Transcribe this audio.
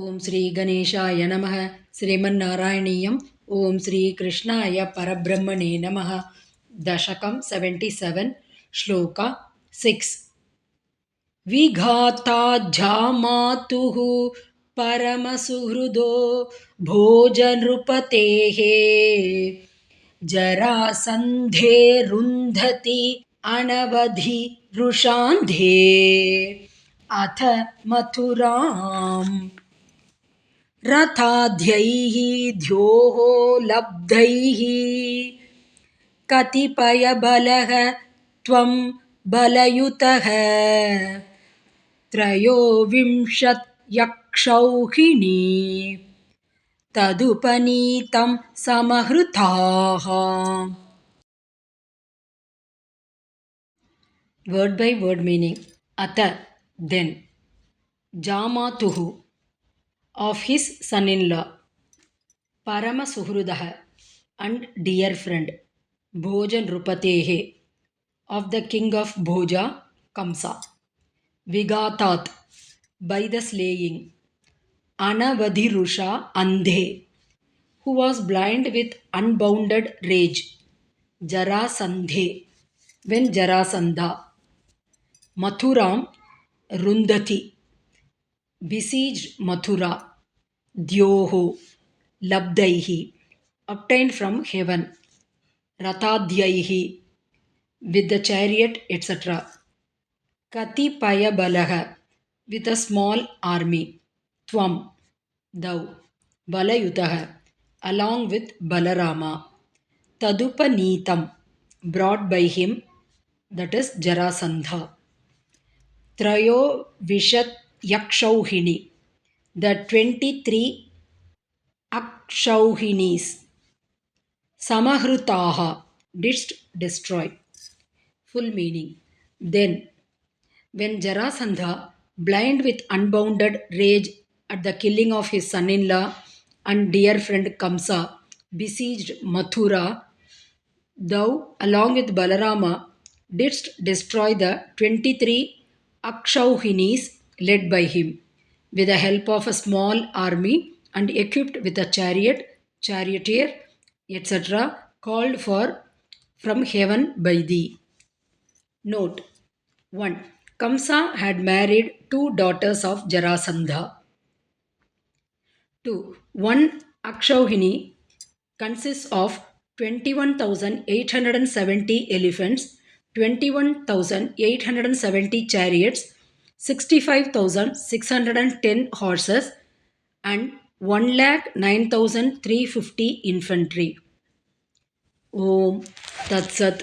ஓம் ஸ்ரீ கணேஷாய நமः. ஸ்ரீமன்னாராயணீயம். ஓம் ஸ்ரீ கிருஷ்ணாய பரபிரம்மணே நமः. தசகம் 77, ஸ்லோகா 6. விகாத்தாஜ்ஜாமாதுः பரமசுஹ்ருதோ भोजनृपतेः जरासन्धे रुन्धति अनवधि रुषान्धे अथ मथुराम् रथाद्यैः द्योः लब्धैः कतिपयबलः त्वं बलयुतः त्रयोविंशत्यक्षौहिणी तदुपनीतं समहृताः. Word by word meaning. Atha, then. Jamatuhu, of his son-in-law. Paramasuhrudaha, and dear friend. Bhojan Rupatehe, of the king of Bhoja, Kamsa. Vigatat, by the slaying. Anavadhirusha Andhe, who was blind with unbounded rage. Jarasandhe, when Jarasandha. Mathuram Rundati, besieged Mathura. Dyoho, Labdaihi, obtained from heaven. Rathadhyaihi, with the chariot, etc. Katipaya Balaha, with a small army. Tvam, thou. Balayutaha, along with Balarama. Tadupanitam, brought by him, that is Jarasandha. Trayo Vishat Yakshauhini, the 23 Akshauhinis. Samahrutaha, didst destroy. Full meaning. Then, when Jarasandha, blind with unbounded rage at the killing of his son-in-law and dear friend Kamsa, besieged Mathura, thou, along with Balarama, didst destroy the 23 Akshauhinis led by him, with the help of a small army and equipped with a chariot, charioteer, etc., called for from heaven by thee. Note 1. Kamsa had married 2 daughters of Jarasandha. 2. One Akshauhini consists of 21,870 elephants, 21,870 chariots, 65,610 horses, and 1,09,350 infantry. Om Tat Sat.